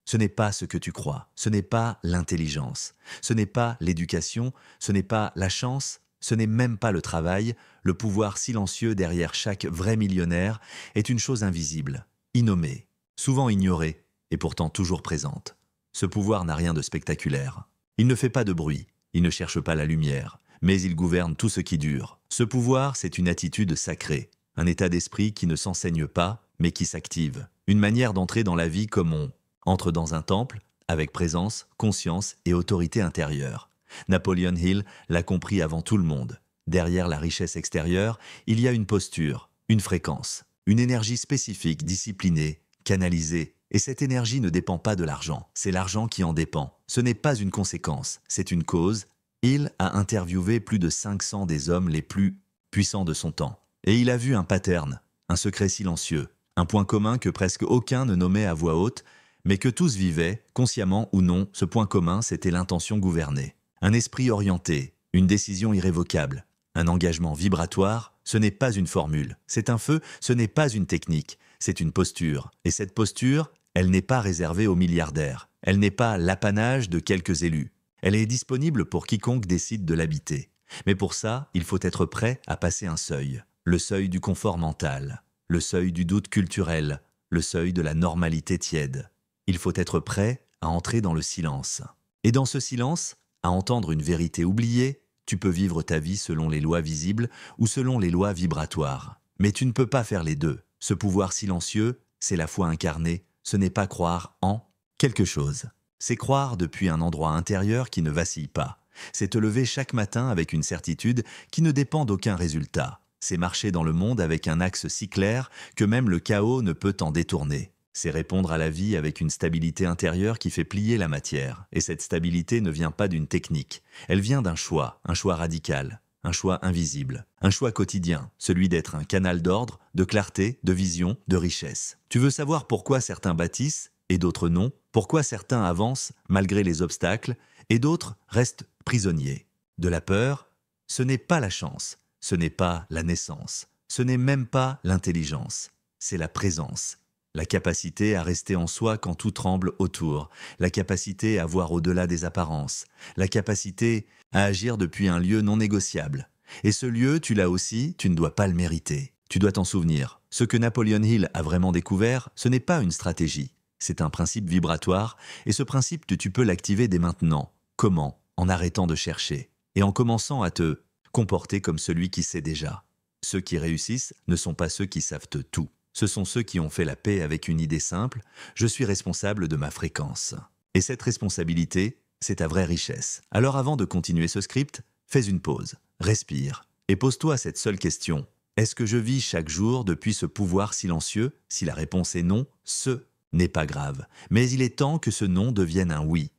Ce n'est pas ce que tu crois, ce n'est pas l'intelligence, ce n'est pas l'éducation, ce n'est pas la chance, ce n'est même pas le travail. Le pouvoir silencieux derrière chaque vrai millionnaire est une chose invisible, innommée, souvent ignorée et pourtant toujours présente. Ce pouvoir n'a rien de spectaculaire. Il ne fait pas de bruit, il ne cherche pas la lumière, mais il gouverne tout ce qui dure. Ce pouvoir, c'est une attitude sacrée, un état d'esprit qui ne s'enseigne pas, mais qui s'active. Une manière d'entrer dans la vie comme on entre dans un temple, avec présence, conscience et autorité intérieure. Napoleon Hill l'a compris avant tout le monde. Derrière la richesse extérieure, il y a une posture, une fréquence, une énergie spécifique, disciplinée, canalisée. Et cette énergie ne dépend pas de l'argent, c'est l'argent qui en dépend. Ce n'est pas une conséquence, c'est une cause. Hill a interviewé plus de 500 des hommes les plus puissants de son temps. Et il a vu un pattern, un secret silencieux, un point commun que presque aucun ne nommait à voix haute, mais que tous vivaient, consciemment ou non. Ce point commun, c'était l'intention gouvernée. Un esprit orienté, une décision irrévocable, un engagement vibratoire. Ce n'est pas une formule, c'est un feu, ce n'est pas une technique, c'est une posture. Et cette posture, elle n'est pas réservée aux milliardaires, elle n'est pas l'apanage de quelques élus. Elle est disponible pour quiconque décide de l'habiter. Mais pour ça, il faut être prêt à passer un seuil. Le seuil du confort mental, le seuil du doute culturel, le seuil de la normalité tiède. Il faut être prêt à entrer dans le silence. Et dans ce silence, à entendre une vérité oubliée, tu peux vivre ta vie selon les lois visibles ou selon les lois vibratoires. Mais tu ne peux pas faire les deux. Ce pouvoir silencieux, c'est la foi incarnée, ce n'est pas croire en quelque chose. C'est croire depuis un endroit intérieur qui ne vacille pas. C'est te lever chaque matin avec une certitude qui ne dépend d'aucun résultat. C'est marcher dans le monde avec un axe si clair que même le chaos ne peut t'en détourner. C'est répondre à la vie avec une stabilité intérieure qui fait plier la matière. Et cette stabilité ne vient pas d'une technique. Elle vient d'un choix, un choix radical, un choix invisible, un choix quotidien, celui d'être un canal d'ordre, de clarté, de vision, de richesse. Tu veux savoir pourquoi certains bâtissent et d'autres non, pourquoi certains avancent malgré les obstacles et d'autres restent prisonniers. De la peur, ce n'est pas la chance, ce n'est pas la naissance, ce n'est même pas l'intelligence, c'est la présence. La capacité à rester en soi quand tout tremble autour, la capacité à voir au-delà des apparences, la capacité à agir depuis un lieu non négociable. Et ce lieu, tu l'as aussi, tu ne dois pas le mériter. Tu dois t'en souvenir. Ce que Napoleon Hill a vraiment découvert, ce n'est pas une stratégie. C'est un principe vibratoire, et ce principe, tu peux l'activer dès maintenant. Comment? En arrêtant de chercher, et en commençant à te comporter comme celui qui sait déjà. Ceux qui réussissent ne sont pas ceux qui savent tout. Ce sont ceux qui ont fait la paix avec une idée simple, je suis responsable de ma fréquence. Et cette responsabilité, c'est ta vraie richesse. Alors avant de continuer ce script, fais une pause, respire, et pose-toi cette seule question. Est-ce que je vis chaque jour depuis ce pouvoir silencieux? Si la réponse est non, ce n'est pas grave. Mais il est temps que ce non devienne un oui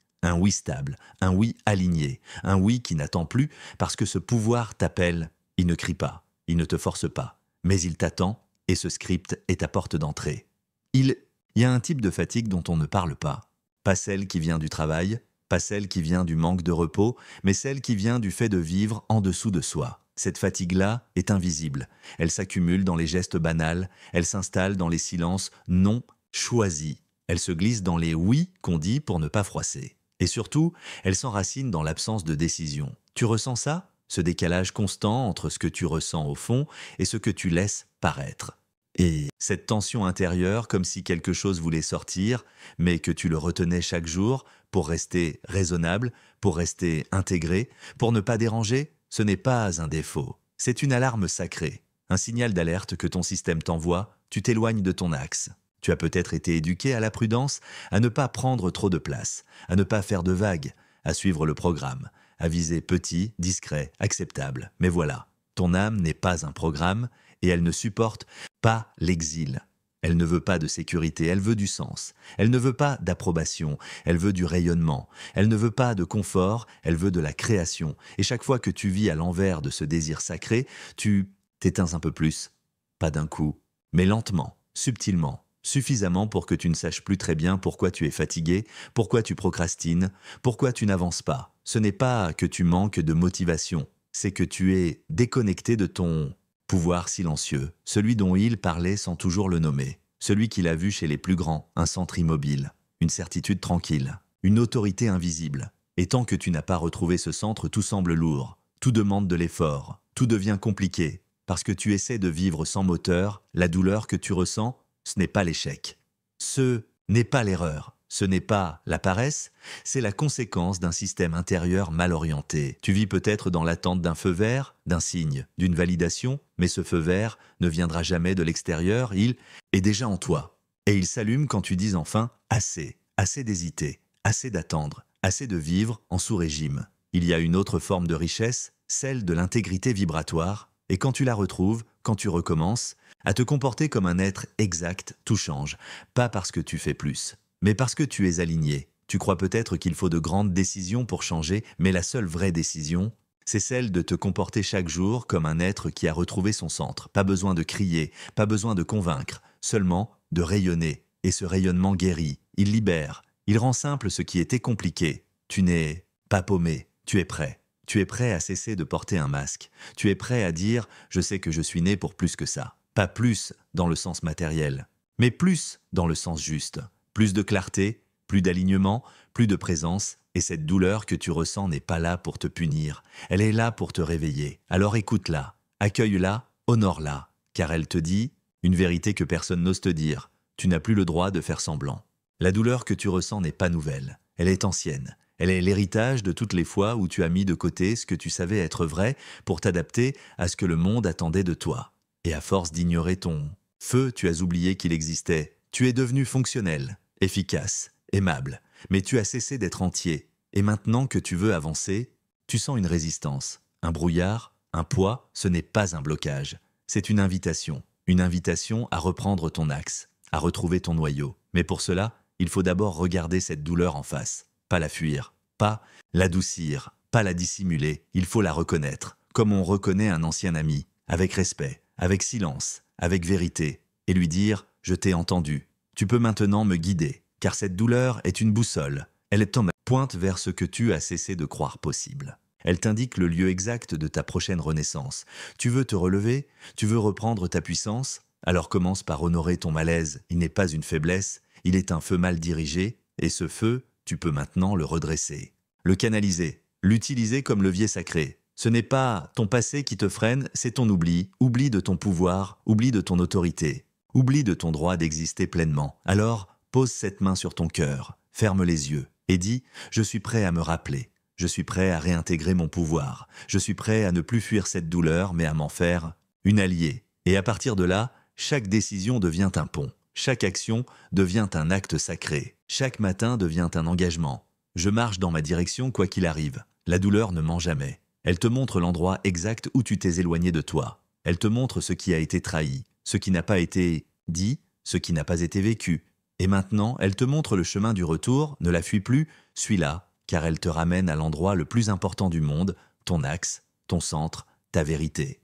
stable, un oui aligné, un oui qui n'attend plus parce que ce pouvoir t'appelle. Il ne crie pas, il ne te force pas, mais il t'attend. Et ce script est ta porte d'entrée. Il y a un type de fatigue dont on ne parle pas. Pas celle qui vient du travail, pas celle qui vient du manque de repos, mais celle qui vient du fait de vivre en dessous de soi. Cette fatigue-là est invisible. Elle s'accumule dans les gestes banals, elle s'installe dans les silences non choisis. Elle se glisse dans les oui qu'on dit pour ne pas froisser. Et surtout, elle s'enracine dans l'absence de décision. Tu ressens ça ? Ce décalage constant entre ce que tu ressens au fond et ce que tu laisses paraître. Et cette tension intérieure, comme si quelque chose voulait sortir, mais que tu le retenais chaque jour pour rester raisonnable, pour rester intégré, pour ne pas déranger, ce n'est pas un défaut. C'est une alarme sacrée, un signal d'alerte que ton système t'envoie, tu t'éloignes de ton axe. Tu as peut-être été éduqué à la prudence, à ne pas prendre trop de place, à ne pas faire de vagues, à suivre le programme, à viser petit, discret, acceptable. Mais voilà, ton âme n'est pas un programme et elle ne supporte pas l'exil. Elle ne veut pas de sécurité, elle veut du sens. Elle ne veut pas d'approbation, elle veut du rayonnement. Elle ne veut pas de confort, elle veut de la création. Et chaque fois que tu vis à l'envers de ce désir sacré, tu t'éteins un peu plus. Pas d'un coup, mais lentement, subtilement. Suffisamment pour que tu ne saches plus très bien pourquoi tu es fatigué, pourquoi tu procrastines, pourquoi tu n'avances pas. Ce n'est pas que tu manques de motivation, c'est que tu es déconnecté de ton pouvoir silencieux, celui dont il parlait sans toujours le nommer, celui qu'il a vu chez les plus grands, un centre immobile. une certitude tranquille, une autorité invisible. Et tant que tu n'as pas retrouvé ce centre, tout semble lourd, tout demande de l'effort, tout devient compliqué, parce que tu essaies de vivre sans moteur. La douleur que tu ressens, ce n'est pas l'échec. Ce n'est pas l'erreur, ce n'est pas la paresse, c'est la conséquence d'un système intérieur mal orienté. Tu vis peut-être dans l'attente d'un feu vert, d'un signe, d'une validation, mais ce feu vert ne viendra jamais de l'extérieur, il est déjà en toi. Et il s'allume quand tu dis enfin « assez », assez d'hésiter, assez d'attendre, assez de vivre en sous-régime. Il y a une autre forme de richesse, celle de l'intégrité vibratoire, et quand tu la retrouves, quand tu recommences, à te comporter comme un être exact, tout change, pas parce que tu fais plus, mais parce que tu es aligné. Tu crois peut-être qu'il faut de grandes décisions pour changer, mais la seule vraie décision, c'est celle de te comporter chaque jour comme un être qui a retrouvé son centre. Pas besoin de crier, pas besoin de convaincre, seulement de rayonner. Et ce rayonnement guérit, il libère, il rend simple ce qui était compliqué. Tu n'es pas paumé, tu es prêt. Tu es prêt à cesser de porter un masque. Tu es prêt à dire « je sais que je suis né pour plus que ça ». Pas plus dans le sens matériel, mais plus dans le sens juste. Plus de clarté, plus d'alignement, plus de présence, et cette douleur que tu ressens n'est pas là pour te punir. Elle est là pour te réveiller. Alors écoute-la, accueille-la, honore-la, car elle te dit une vérité que personne n'ose te dire. Tu n'as plus le droit de faire semblant. La douleur que tu ressens n'est pas nouvelle, elle est ancienne. Elle est l'héritage de toutes les fois où tu as mis de côté ce que tu savais être vrai pour t'adapter à ce que le monde attendait de toi. Et à force d'ignorer ton feu, tu as oublié qu'il existait. Tu es devenu fonctionnel, efficace, aimable, mais tu as cessé d'être entier. Et maintenant que tu veux avancer, tu sens une résistance, un brouillard, un poids. Ce n'est pas un blocage, c'est une invitation à reprendre ton axe, à retrouver ton noyau. Mais pour cela, il faut d'abord regarder cette douleur en face. Pas la fuir, pas l'adoucir, pas la dissimuler, il faut la reconnaître, comme on reconnaît un ancien ami, avec respect, avec silence, avec vérité, et lui dire « je t'ai entendu, tu peux maintenant me guider », car cette douleur est une boussole, elle pointe vers ce que tu as cessé de croire possible. Elle t'indique le lieu exact de ta prochaine renaissance. Tu veux te relever, tu veux reprendre ta puissance, alors commence par honorer ton malaise. Il n'est pas une faiblesse, il est un feu mal dirigé, et ce feu, tu peux maintenant le redresser, le canaliser, l'utiliser comme levier sacré. Ce n'est pas ton passé qui te freine, c'est ton oubli de ton pouvoir, oubli de ton autorité, oubli de ton droit d'exister pleinement. Alors, pose cette main sur ton cœur, ferme les yeux et dis « Je suis prêt à me rappeler, je suis prêt à réintégrer mon pouvoir, je suis prêt à ne plus fuir cette douleur mais à m'en faire une alliée. » Et à partir de là, chaque décision devient un pont. Chaque action devient un acte sacré. Chaque matin devient un engagement. Je marche dans ma direction quoi qu'il arrive. La douleur ne ment jamais. Elle te montre l'endroit exact où tu t'es éloigné de toi. Elle te montre ce qui a été trahi, ce qui n'a pas été dit, ce qui n'a pas été vécu. Et maintenant, elle te montre le chemin du retour. Ne la fuis plus, suis-la, car elle te ramène à l'endroit le plus important du monde, ton axe, ton centre, ta vérité.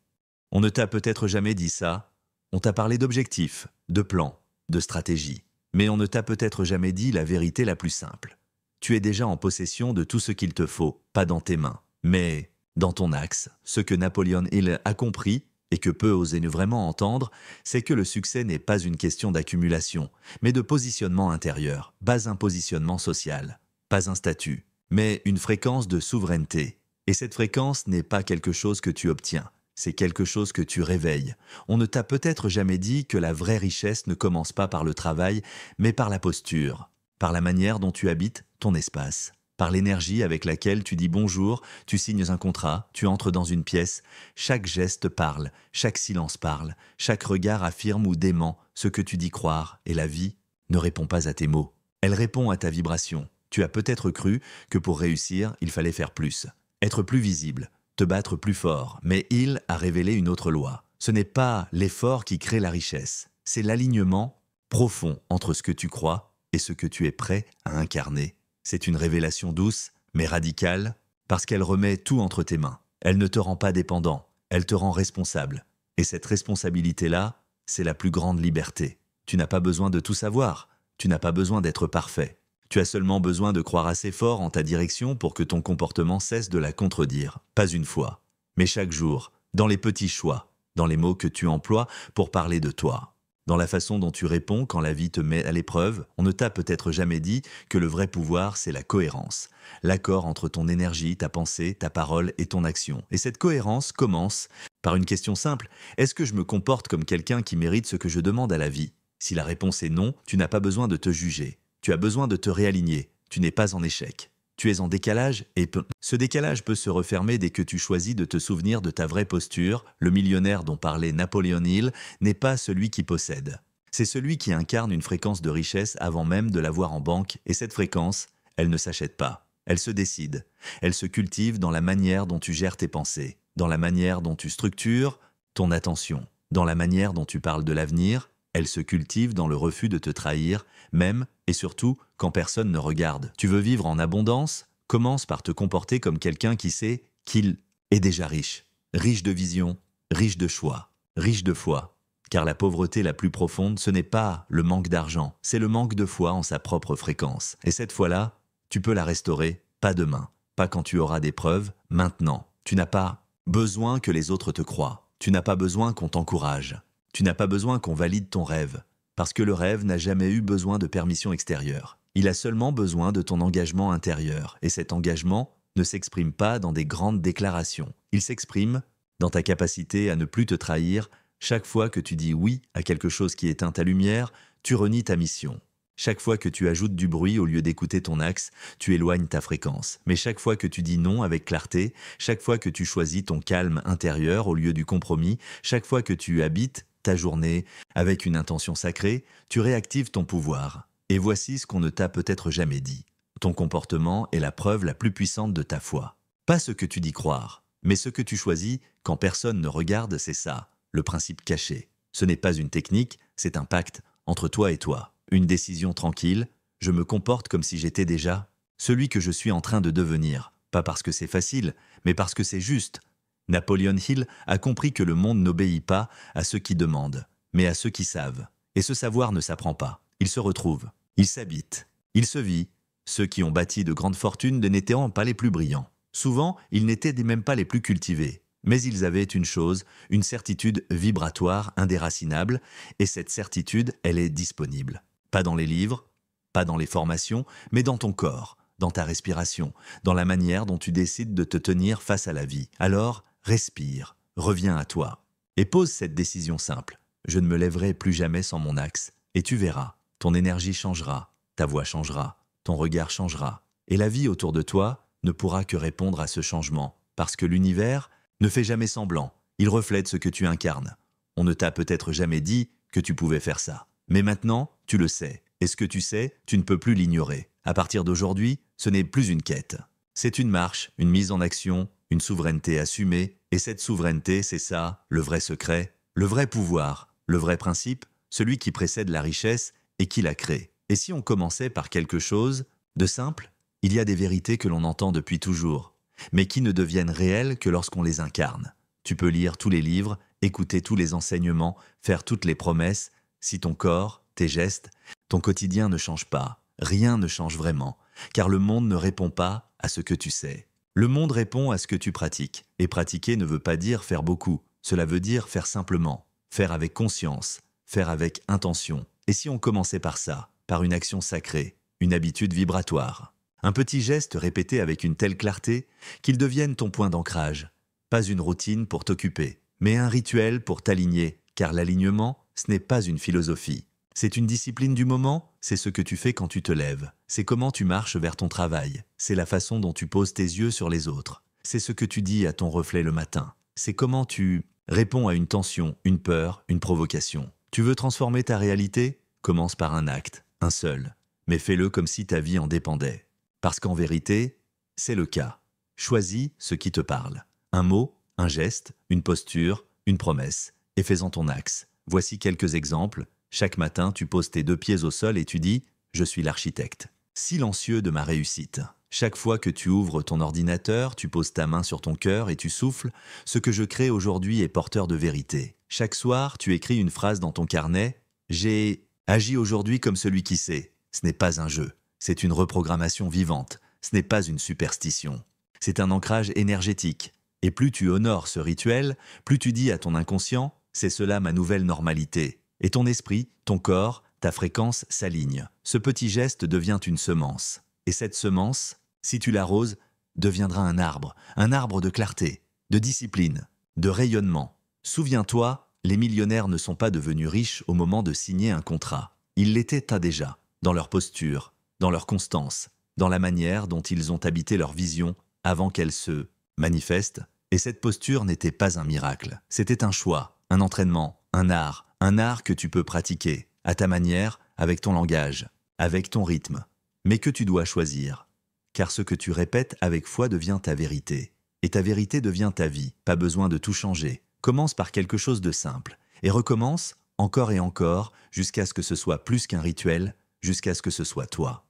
On ne t'a peut-être jamais dit ça. On t'a parlé d'objectifs, de plans, de stratégie. Mais on ne t'a peut-être jamais dit la vérité la plus simple. Tu es déjà en possession de tout ce qu'il te faut, pas dans tes mains, mais dans ton axe. Ce que Napoléon Hill a compris, et que peu oser vraiment entendre, c'est que le succès n'est pas une question d'accumulation, mais de positionnement intérieur, pas un positionnement social, pas un statut, mais une fréquence de souveraineté. Et cette fréquence n'est pas quelque chose que tu obtiens. C'est quelque chose que tu réveilles. On ne t'a peut-être jamais dit que la vraie richesse ne commence pas par le travail, mais par la posture, par la manière dont tu habites ton espace, par l'énergie avec laquelle tu dis bonjour, tu signes un contrat, tu entres dans une pièce. Chaque geste parle, chaque silence parle, chaque regard affirme ou dément ce que tu dis croire, et la vie ne répond pas à tes mots. Elle répond à ta vibration. Tu as peut-être cru que pour réussir, il fallait faire plus, être plus visible, te battre plus fort, mais il a révélé une autre loi. Ce n'est pas l'effort qui crée la richesse, c'est l'alignement profond entre ce que tu crois et ce que tu es prêt à incarner. C'est une révélation douce, mais radicale, parce qu'elle remet tout entre tes mains. Elle ne te rend pas dépendant, elle te rend responsable. Et cette responsabilité-là, c'est la plus grande liberté. Tu n'as pas besoin de tout savoir, tu n'as pas besoin d'être parfait. Tu as seulement besoin de croire assez fort en ta direction pour que ton comportement cesse de la contredire. Pas une fois, mais chaque jour, dans les petits choix, dans les mots que tu emploies pour parler de toi. dans la façon dont tu réponds quand la vie te met à l'épreuve. On ne t'a peut-être jamais dit que le vrai pouvoir, c'est la cohérence. L'accord entre ton énergie, ta pensée, ta parole et ton action. Et cette cohérence commence par une question simple. Est-ce que je me comporte comme quelqu'un qui mérite ce que je demande à la vie? Si la réponse est non, tu n'as pas besoin de te juger. Tu as besoin de te réaligner. Tu n'es pas en échec. Tu es en décalage et ce décalage peut se refermer dès que tu choisis de te souvenir de ta vraie posture. Le millionnaire dont parlait Napoléon Hill n'est pas celui qui possède. C'est celui qui incarne une fréquence de richesse avant même de l'avoir en banque, et cette fréquence, elle ne s'achète pas. Elle se décide. Elle se cultive dans la manière dont tu gères tes pensées, dans la manière dont tu structures ton attention, dans la manière dont tu parles de l'avenir. Elle se cultive dans le refus de te trahir, même et surtout quand personne ne regarde. Tu veux vivre en abondance? Commence par te comporter comme quelqu'un qui sait qu'il est déjà riche. Riche de vision, riche de choix, riche de foi. Car la pauvreté la plus profonde, ce n'est pas le manque d'argent, c'est le manque de foi en sa propre fréquence. Et cette foi-là, tu peux la restaurer, pas demain, pas quand tu auras des preuves, maintenant. Tu n'as pas besoin que les autres te croient. Tu n'as pas besoin qu'on t'encourage. Tu n'as pas besoin qu'on valide ton rêve, parce que le rêve n'a jamais eu besoin de permission extérieure. Il a seulement besoin de ton engagement intérieur, et cet engagement ne s'exprime pas dans des grandes déclarations. Il s'exprime dans ta capacité à ne plus te trahir. Chaque fois que tu dis oui à quelque chose qui éteint ta lumière, tu renies ta mission. Chaque fois que tu ajoutes du bruit au lieu d'écouter ton axe, tu éloignes ta fréquence. Mais chaque fois que tu dis non avec clarté, chaque fois que tu choisis ton calme intérieur au lieu du compromis, chaque fois que tu habites ta journée avec une intention sacrée, tu réactives ton pouvoir. Et voici ce qu'on ne t'a peut-être jamais dit. Ton comportement est la preuve la plus puissante de ta foi. Pas ce que tu dis croire, mais ce que tu choisis quand personne ne regarde, c'est ça, le principe caché. Ce n'est pas une technique, c'est un pacte entre toi et toi. Une décision tranquille, je me comporte comme si j'étais déjà celui que je suis en train de devenir. Pas parce que c'est facile, mais parce que c'est juste. Napoléon Hill a compris que le monde n'obéit pas à ceux qui demandent, mais à ceux qui savent. Et ce savoir ne s'apprend pas, il se retrouve, il s'habite, il se vit. Ceux qui ont bâti de grandes fortunes n'étaient pas les plus brillants. Souvent, ils n'étaient même pas les plus cultivés. Mais ils avaient une chose, une certitude vibratoire indéracinable, et cette certitude, elle est disponible. Pas dans les livres, pas dans les formations, mais dans ton corps, dans ta respiration, dans la manière dont tu décides de te tenir face à la vie. Alors, respire, reviens à toi, et pose cette décision simple. Je ne me lèverai plus jamais sans mon axe, et tu verras, ton énergie changera, ta voix changera, ton regard changera, et la vie autour de toi ne pourra que répondre à ce changement, parce que l'univers ne fait jamais semblant, il reflète ce que tu incarnes. On ne t'a peut-être jamais dit que tu pouvais faire ça. Mais maintenant, tu le sais. Et ce que tu sais, tu ne peux plus l'ignorer. À partir d'aujourd'hui, ce n'est plus une quête. C'est une marche, une mise en action, une souveraineté assumée. Et cette souveraineté, c'est ça, le vrai secret, le vrai pouvoir, le vrai principe, celui qui précède la richesse et qui la crée. Et si on commençait par quelque chose de simple, il y a des vérités que l'on entend depuis toujours, mais qui ne deviennent réelles que lorsqu'on les incarne. Tu peux lire tous les livres, écouter tous les enseignements, faire toutes les promesses. Si ton corps, tes gestes, ton quotidien ne changent pas, rien ne change vraiment, car le monde ne répond pas à ce que tu sais. Le monde répond à ce que tu pratiques, et pratiquer ne veut pas dire faire beaucoup, cela veut dire faire simplement, faire avec conscience, faire avec intention. Et si on commençait par ça, par une action sacrée, une habitude vibratoire, un petit geste répété avec une telle clarté qu'il devienne ton point d'ancrage, pas une routine pour t'occuper, mais un rituel pour t'aligner, car l'alignement, ce n'est pas une philosophie. C'est une discipline du moment, c'est ce que tu fais quand tu te lèves. C'est comment tu marches vers ton travail. C'est la façon dont tu poses tes yeux sur les autres. C'est ce que tu dis à ton reflet le matin. C'est comment tu réponds à une tension, une peur, une provocation. Tu veux transformer ta réalité? Commence par un acte, un seul. Mais fais-le comme si ta vie en dépendait. Parce qu'en vérité, c'est le cas. Choisis ce qui te parle. Un mot, un geste, une posture, une promesse. Et fais-en ton axe. Voici quelques exemples. Chaque matin, tu poses tes 2 pieds au sol et tu dis « Je suis l'architecte ». Silencieux de ma réussite. Chaque fois que tu ouvres ton ordinateur, tu poses ta main sur ton cœur et tu souffles « Ce que je crée aujourd'hui est porteur de vérité ». Chaque soir, tu écris une phrase dans ton carnet « J'ai agi aujourd'hui comme celui qui sait ». Ce n'est pas un jeu, c'est une reprogrammation vivante. Ce n'est pas une superstition. C'est un ancrage énergétique. Et plus tu honores ce rituel, plus tu dis à ton inconscient « C'est cela ma nouvelle normalité ». Et ton esprit, ton corps, ta fréquence s'alignent. Ce petit geste devient une semence. Et cette semence, si tu l'arroses, deviendra un arbre de clarté, de discipline, de rayonnement. Souviens-toi, les millionnaires ne sont pas devenus riches au moment de signer un contrat. Ils l'étaient déjà, dans leur posture, dans leur constance, dans la manière dont ils ont habité leur vision avant qu'elle se manifeste. Et cette posture n'était pas un miracle, c'était un choix, un entraînement, un art que tu peux pratiquer, à ta manière, avec ton langage, avec ton rythme, mais que tu dois choisir. Car ce que tu répètes avec foi devient ta vérité. Et ta vérité devient ta vie, pas besoin de tout changer. Commence par quelque chose de simple, et recommence encore et encore, jusqu'à ce que ce soit plus qu'un rituel, jusqu'à ce que ce soit toi.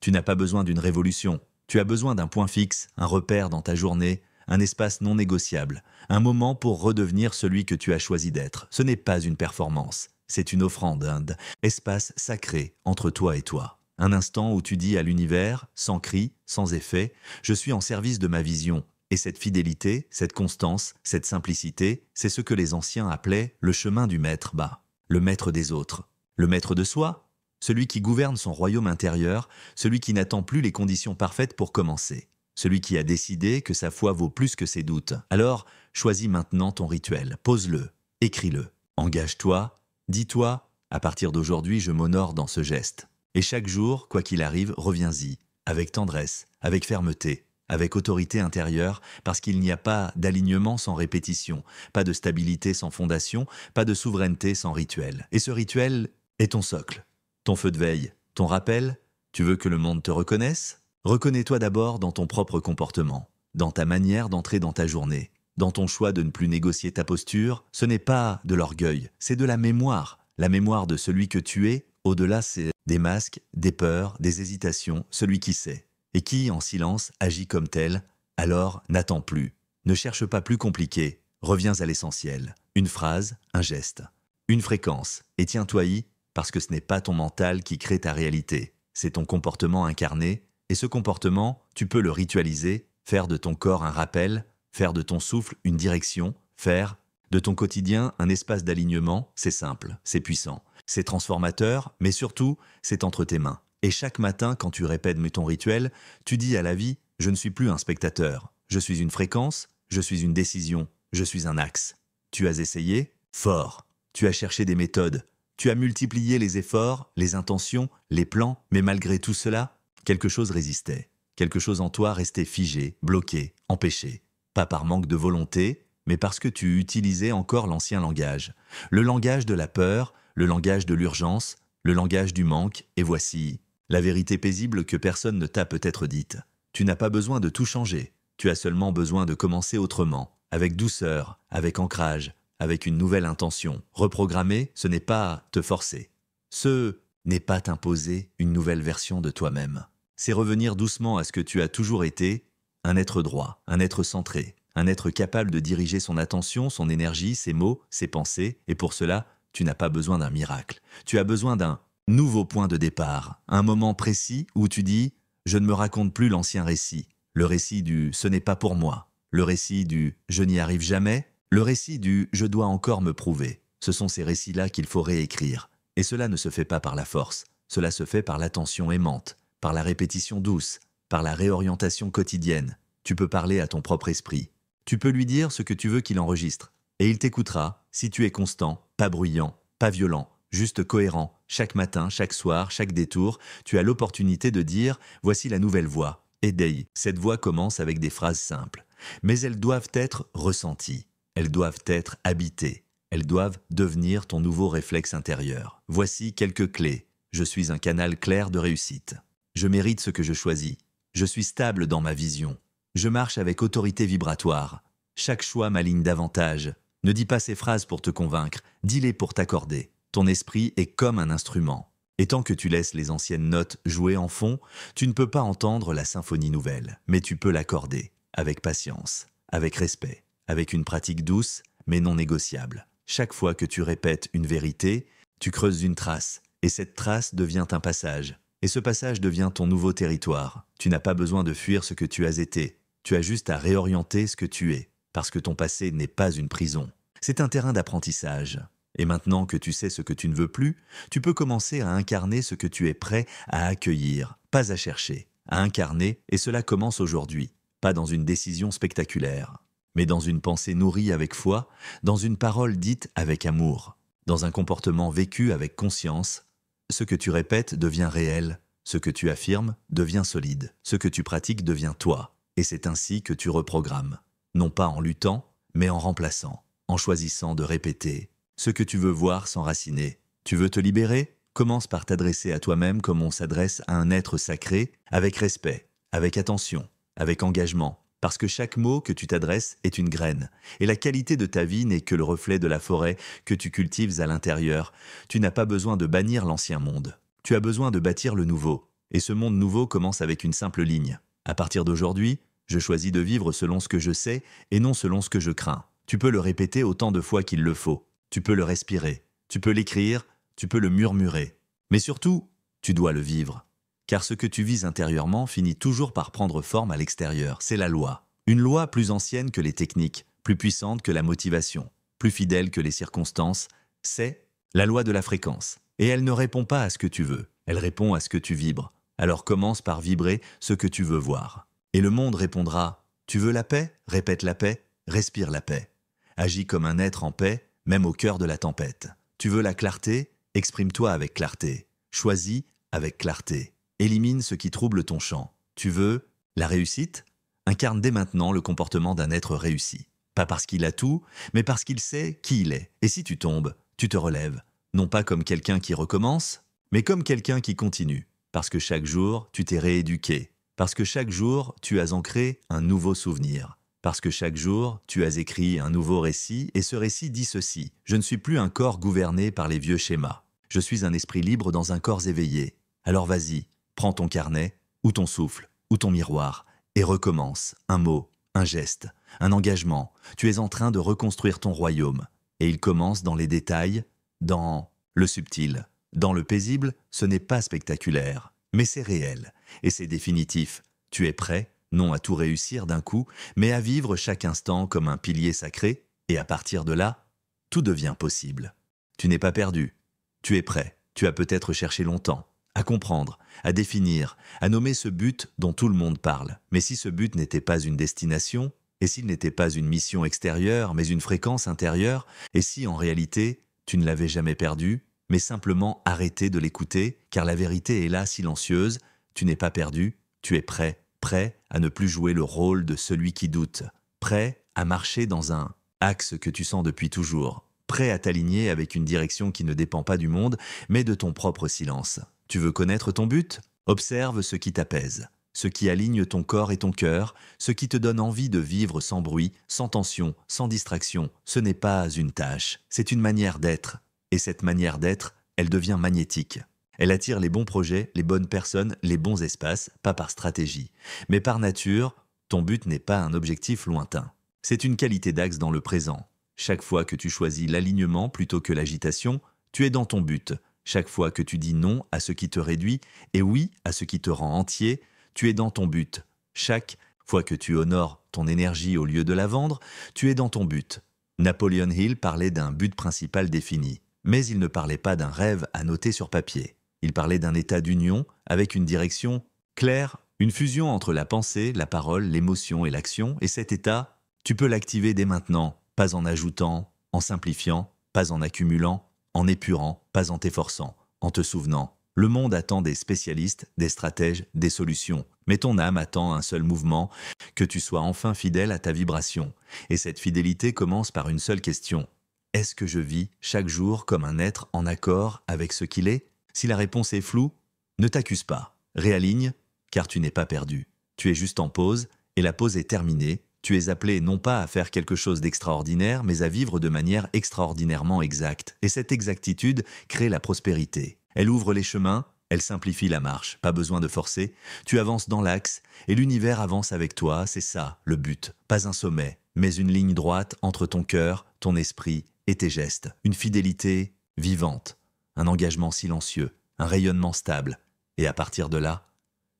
Tu n'as pas besoin d'une révolution, tu as besoin d'un point fixe, un repère dans ta journée, un espace non négociable, un moment pour redevenir celui que tu as choisi d'être. Ce n'est pas une performance, c'est une offrande, un espace sacré entre toi et toi. Un instant où tu dis à l'univers, sans cri, sans effet, je suis en service de ma vision. Et cette fidélité, cette constance, cette simplicité, c'est ce que les anciens appelaient le chemin du maître bas, le maître des autres. Le maître de soi, celui qui gouverne son royaume intérieur, celui qui n'attend plus les conditions parfaites pour commencer. Celui qui a décidé que sa foi vaut plus que ses doutes. Alors, choisis maintenant ton rituel, pose-le, écris-le, engage-toi, dis-toi, à partir d'aujourd'hui je m'honore dans ce geste. Et chaque jour, quoi qu'il arrive, reviens-y, avec tendresse, avec fermeté, avec autorité intérieure, parce qu'il n'y a pas d'alignement sans répétition, pas de stabilité sans fondation, pas de souveraineté sans rituel. Et ce rituel est ton socle, ton feu de veille, ton rappel. Tu veux que le monde te reconnaisse ? Reconnais-toi d'abord dans ton propre comportement, dans ta manière d'entrer dans ta journée, dans ton choix de ne plus négocier ta posture. Ce n'est pas de l'orgueil, c'est de la mémoire de celui que tu es. Au-delà, c'est des masques, des peurs, des hésitations, celui qui sait, et qui, en silence, agit comme tel. Alors, n'attends plus, ne cherche pas plus compliqué, reviens à l'essentiel. Une phrase, un geste, une fréquence, et tiens-toi-y, parce que ce n'est pas ton mental qui crée ta réalité, c'est ton comportement incarné. Et ce comportement, tu peux le ritualiser, faire de ton corps un rappel, faire de ton souffle une direction, faire de ton quotidien un espace d'alignement. C'est simple, c'est puissant, c'est transformateur, mais surtout, c'est entre tes mains. Et chaque matin, quand tu répètes ton rituel, tu dis à la vie, je ne suis plus un spectateur, je suis une fréquence, je suis une décision, je suis un axe. Tu as essayé ? Fort. Tu as cherché des méthodes, tu as multiplié les efforts, les intentions, les plans, mais malgré tout cela, quelque chose résistait. Quelque chose en toi restait figé, bloqué, empêché. Pas par manque de volonté, mais parce que tu utilisais encore l'ancien langage. Le langage de la peur, le langage de l'urgence, le langage du manque, et voici la vérité paisible que personne ne t'a peut-être dite. Tu n'as pas besoin de tout changer. Tu as seulement besoin de commencer autrement, avec douceur, avec ancrage, avec une nouvelle intention. Reprogrammer, ce n'est pas te forcer. Ce n'est pas t'imposer une nouvelle version de toi-même. C'est revenir doucement à ce que tu as toujours été, un être droit, un être centré, un être capable de diriger son attention, son énergie, ses mots, ses pensées, et pour cela, tu n'as pas besoin d'un miracle. Tu as besoin d'un nouveau point de départ, un moment précis où tu dis « je ne me raconte plus l'ancien récit », le récit du « ce n'est pas pour moi », le récit du « je n'y arrive jamais », le récit du « je dois encore me prouver ». Ce sont ces récits-là qu'il faut réécrire. Et cela ne se fait pas par la force, cela se fait par l'attention aimante, par la répétition douce, par la réorientation quotidienne. Tu peux parler à ton propre esprit. Tu peux lui dire ce que tu veux qu'il enregistre. Et il t'écoutera si tu es constant, pas bruyant, pas violent, juste cohérent. Chaque matin, chaque soir, chaque détour, tu as l'opportunité de dire « voici la nouvelle voix ». Et cette voix commence avec des phrases simples. Mais elles doivent être ressenties, elles doivent être habitées. Elles doivent devenir ton nouveau réflexe intérieur. Voici quelques clés. Je suis un canal clair de réussite. Je mérite ce que je choisis. Je suis stable dans ma vision. Je marche avec autorité vibratoire. Chaque choix m'aligne davantage. Ne dis pas ces phrases pour te convaincre, dis-les pour t'accorder. Ton esprit est comme un instrument. Et tant que tu laisses les anciennes notes jouer en fond, tu ne peux pas entendre la symphonie nouvelle. Mais tu peux l'accorder, avec patience, avec respect, avec une pratique douce, mais non négociable. Chaque fois que tu répètes une vérité, tu creuses une trace, et cette trace devient un passage. Et ce passage devient ton nouveau territoire. Tu n'as pas besoin de fuir ce que tu as été. Tu as juste à réorienter ce que tu es, parce que ton passé n'est pas une prison. C'est un terrain d'apprentissage. Et maintenant que tu sais ce que tu ne veux plus, tu peux commencer à incarner ce que tu es prêt à accueillir, pas à chercher, à incarner, et cela commence aujourd'hui, pas dans une décision spectaculaire, mais dans une pensée nourrie avec foi, dans une parole dite avec amour, dans un comportement vécu avec conscience. Ce que tu répètes devient réel, ce que tu affirmes devient solide, ce que tu pratiques devient toi, et c'est ainsi que tu reprogrammes, non pas en luttant, mais en remplaçant, en choisissant de répéter. Ce que tu veux voir s'enraciner. Tu veux te libérer? Commence par t'adresser à toi-même comme on s'adresse à un être sacré, avec respect, avec attention, avec engagement, parce que chaque mot que tu t'adresses est une graine, et la qualité de ta vie n'est que le reflet de la forêt que tu cultives à l'intérieur. Tu n'as pas besoin de bannir l'ancien monde, tu as besoin de bâtir le nouveau, et ce monde nouveau commence avec une simple ligne. À partir d'aujourd'hui, je choisis de vivre selon ce que je sais et non selon ce que je crains. Tu peux le répéter autant de fois qu'il le faut. Tu peux le respirer, tu peux l'écrire, tu peux le murmurer. Mais surtout, tu dois le vivre. Car ce que tu vis intérieurement finit toujours par prendre forme à l'extérieur. C'est la loi. Une loi plus ancienne que les techniques, plus puissante que la motivation, plus fidèle que les circonstances. C'est la loi de la fréquence. Et elle ne répond pas à ce que tu veux, elle répond à ce que tu vibres. Alors commence par vibrer ce que tu veux voir. Et le monde répondra. Tu veux la paix? Répète la paix, respire la paix. Agis comme un être en paix, même au cœur de la tempête. Tu veux la clarté? Exprime-toi avec clarté. Choisis avec clarté. Élimine ce qui trouble ton champ. Tu veux la réussite? Incarne dès maintenant le comportement d'un être réussi. Pas parce qu'il a tout, mais parce qu'il sait qui il est. Et si tu tombes, tu te relèves. Non pas comme quelqu'un qui recommence, mais comme quelqu'un qui continue. Parce que chaque jour, tu t'es rééduqué. Parce que chaque jour, tu as ancré un nouveau souvenir. Parce que chaque jour, tu as écrit un nouveau récit, et ce récit dit ceci. Je ne suis plus un corps gouverné par les vieux schémas. Je suis un esprit libre dans un corps éveillé. Alors vas-y, prends ton carnet, ou ton souffle, ou ton miroir, et recommence. Un mot, un geste, un engagement. Tu es en train de reconstruire ton royaume. Et il commence dans les détails, dans le subtil. Dans le paisible, ce n'est pas spectaculaire, mais c'est réel, et c'est définitif. Tu es prêt? Non à tout réussir d'un coup, mais à vivre chaque instant comme un pilier sacré, et à partir de là, tout devient possible. Tu n'es pas perdu, tu es prêt, tu as peut-être cherché longtemps, à comprendre, à définir, à nommer ce but dont tout le monde parle. Mais si ce but n'était pas une destination, et s'il n'était pas une mission extérieure, mais une fréquence intérieure, et si en réalité, tu ne l'avais jamais perdu, mais simplement arrêté de l'écouter, car la vérité est là silencieuse, tu n'es pas perdu, tu es prêt. Prêt à ne plus jouer le rôle de celui qui doute, prêt à marcher dans un axe que tu sens depuis toujours, prêt à t'aligner avec une direction qui ne dépend pas du monde, mais de ton propre silence. Tu veux connaître ton but? Observe ce qui t'apaise, ce qui aligne ton corps et ton cœur, ce qui te donne envie de vivre sans bruit, sans tension, sans distraction. Ce n'est pas une tâche, c'est une manière d'être. Et cette manière d'être, elle devient magnétique. Elle attire les bons projets, les bonnes personnes, les bons espaces, pas par stratégie. Mais par nature, ton but n'est pas un objectif lointain. C'est une qualité d'axe dans le présent. Chaque fois que tu choisis l'alignement plutôt que l'agitation, tu es dans ton but. Chaque fois que tu dis non à ce qui te réduit et oui à ce qui te rend entier, tu es dans ton but. Chaque fois que tu honores ton énergie au lieu de la vendre, tu es dans ton but. Napoleon Hill parlait d'un but principal défini, mais il ne parlait pas d'un rêve à noter sur papier. Il parlait d'un état d'union avec une direction claire, une fusion entre la pensée, la parole, l'émotion et l'action. Et cet état, tu peux l'activer dès maintenant, pas en ajoutant, en simplifiant, pas en accumulant, en épurant, pas en t'efforçant, en te souvenant. Le monde attend des spécialistes, des stratèges, des solutions. Mais ton âme attend un seul mouvement, que tu sois enfin fidèle à ta vibration. Et cette fidélité commence par une seule question. Est-ce que je vis chaque jour comme un être en accord avec ce qu'il est? Si la réponse est floue, ne t'accuse pas. Réaligne, car tu n'es pas perdu. Tu es juste en pause, et la pause est terminée. Tu es appelé non pas à faire quelque chose d'extraordinaire, mais à vivre de manière extraordinairement exacte. Et cette exactitude crée la prospérité. Elle ouvre les chemins, elle simplifie la marche. Pas besoin de forcer, tu avances dans l'axe, et l'univers avance avec toi. C'est ça, le but. Pas un sommet, mais une ligne droite entre ton cœur, ton esprit et tes gestes. Une fidélité vivante. Un engagement silencieux, un rayonnement stable. Et à partir de là,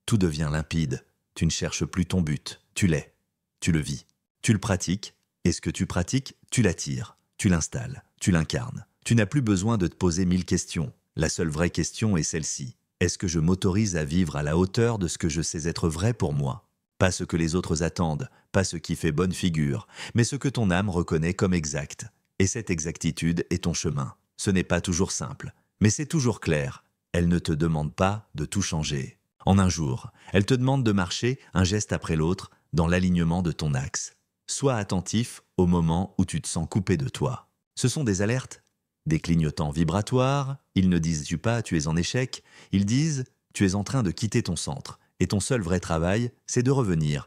tout devient limpide. Tu ne cherches plus ton but, tu l'es. Tu le vis. Tu le pratiques, et ce que tu pratiques, tu l'attires. Tu l'installes, tu l'incarnes. Tu n'as plus besoin de te poser 1000 questions. La seule vraie question est celle-ci. Est-ce que je m'autorise à vivre à la hauteur de ce que je sais être vrai pour moi? Pas ce que les autres attendent, pas ce qui fait bonne figure, mais ce que ton âme reconnaît comme exact. Et cette exactitude est ton chemin. Ce n'est pas toujours simple, mais c'est toujours clair. Elle ne te demande pas de tout changer. En un jour, elle te demande de marcher un geste après l'autre dans l'alignement de ton axe. Sois attentif au moment où tu te sens coupé de toi. Ce sont des alertes, des clignotants vibratoires. Ils ne disent pas tu es en échec, ils disent tu es en train de quitter ton centre. Et ton seul vrai travail, c'est de revenir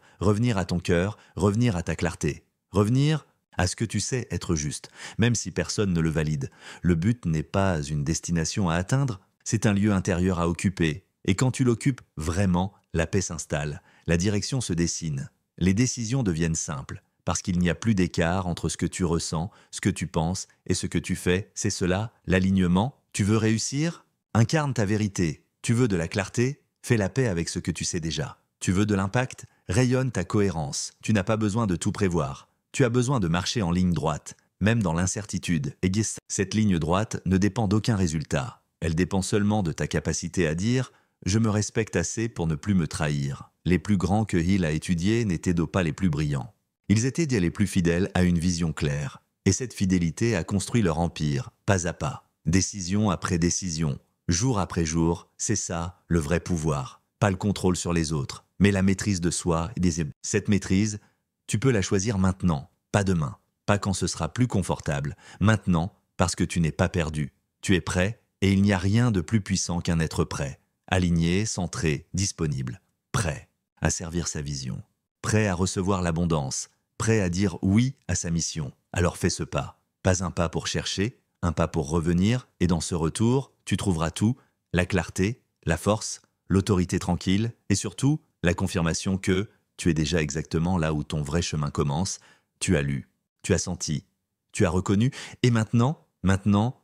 à ton cœur, revenir à ta clarté, revenir à ce que tu sais être juste, même si personne ne le valide. Le but n'est pas une destination à atteindre, c'est un lieu intérieur à occuper. Et quand tu l'occupes vraiment, la paix s'installe, la direction se dessine. Les décisions deviennent simples, parce qu'il n'y a plus d'écart entre ce que tu ressens, ce que tu penses et ce que tu fais. C'est cela, l'alignement. Tu veux réussir? Incarne ta vérité. Tu veux de la clarté? Fais la paix avec ce que tu sais déjà. Tu veux de l'impact? Rayonne ta cohérence. Tu n'as pas besoin de tout prévoir. Tu as besoin de marcher en ligne droite, même dans l'incertitude. Et cette ligne droite ne dépend d'aucun résultat. Elle dépend seulement de ta capacité à dire « Je me respecte assez pour ne plus me trahir ». Les plus grands que Hill a étudiés n'étaient pas les plus brillants. Ils étaient les plus fidèles à une vision claire. Et cette fidélité a construit leur empire, pas à pas, décision après décision. Jour après jour, c'est ça, le vrai pouvoir. Pas le contrôle sur les autres, mais la maîtrise de soi et des... Cette maîtrise, tu peux la choisir maintenant, pas demain, pas quand ce sera plus confortable. Maintenant, parce que tu n'es pas perdu. Tu es prêt, et il n'y a rien de plus puissant qu'un être prêt. Aligné, centré, disponible. Prêt à servir sa vision. Prêt à recevoir l'abondance. Prêt à dire oui à sa mission. Alors fais ce pas. Pas un pas pour chercher, un pas pour revenir, et dans ce retour, tu trouveras tout, la clarté, la force, l'autorité tranquille, et surtout, la confirmation que tu es déjà exactement là où ton vrai chemin commence. Tu as lu, tu as senti, tu as reconnu, et maintenant,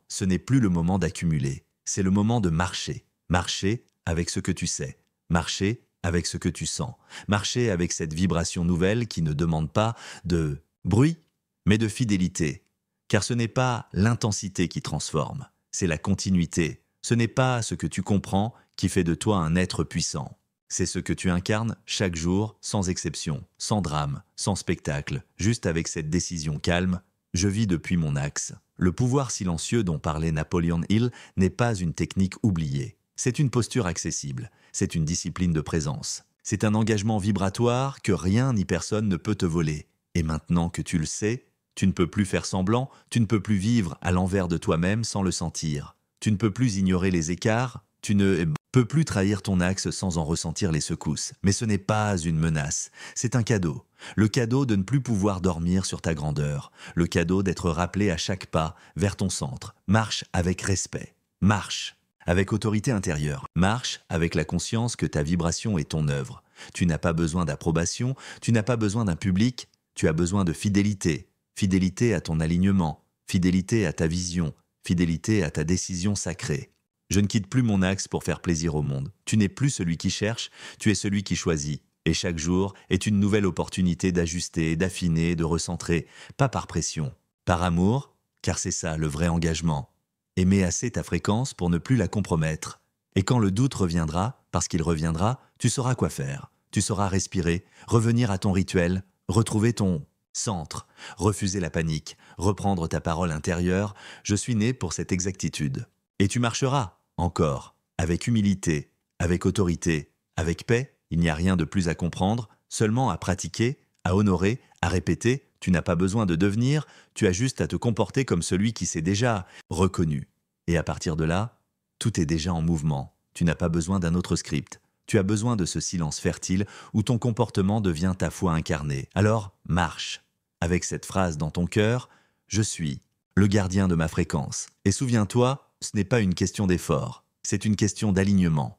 ce n'est plus le moment d'accumuler. C'est le moment de marcher. Marcher avec ce que tu sais. Marcher avec ce que tu sens. Marcher avec cette vibration nouvelle qui ne demande pas de bruit, mais de fidélité. Car ce n'est pas l'intensité qui transforme, c'est la continuité. Ce n'est pas ce que tu comprends qui fait de toi un être puissant. C'est ce que tu incarnes chaque jour, sans exception, sans drame, sans spectacle, juste avec cette décision calme. Je vis depuis mon axe. Le pouvoir silencieux dont parlait Napoleon Hill n'est pas une technique oubliée. C'est une posture accessible, c'est une discipline de présence. C'est un engagement vibratoire que rien ni personne ne peut te voler. Et maintenant que tu le sais, tu ne peux plus faire semblant, tu ne peux plus vivre à l'envers de toi-même sans le sentir. Tu ne peux plus ignorer les écarts, tu ne peux plus trahir ton axe sans en ressentir les secousses. Mais ce n'est pas une menace, c'est un cadeau. Le cadeau de ne plus pouvoir dormir sur ta grandeur. Le cadeau d'être rappelé à chaque pas vers ton centre. Marche avec respect. Marche avec autorité intérieure. Marche avec la conscience que ta vibration est ton œuvre. Tu n'as pas besoin d'approbation, tu n'as pas besoin d'un public, tu as besoin de fidélité. Fidélité à ton alignement, fidélité à ta vision, fidélité à ta décision sacrée. Je ne quitte plus mon axe pour faire plaisir au monde. Tu n'es plus celui qui cherche, tu es celui qui choisit. Et chaque jour est une nouvelle opportunité d'ajuster, d'affiner, de recentrer, pas par pression, par amour, car c'est ça le vrai engagement. Aimer assez ta fréquence pour ne plus la compromettre. Et quand le doute reviendra, parce qu'il reviendra, tu sauras quoi faire. Tu sauras respirer, revenir à ton rituel, retrouver ton centre, refuser la panique, reprendre ta parole intérieure. Je suis né pour cette exactitude. Et tu marcheras, encore, avec humilité, avec autorité, avec paix. Il n'y a rien de plus à comprendre, seulement à pratiquer, à honorer, à répéter. Tu n'as pas besoin de devenir, tu as juste à te comporter comme celui qui s'est déjà reconnu. Et à partir de là, tout est déjà en mouvement. Tu n'as pas besoin d'un autre script. Tu as besoin de ce silence fertile où ton comportement devient ta foi incarnée. Alors, marche. Avec cette phrase dans ton cœur, je suis le gardien de ma fréquence. Et souviens-toi, ce n'est pas une question d'effort, c'est une question d'alignement.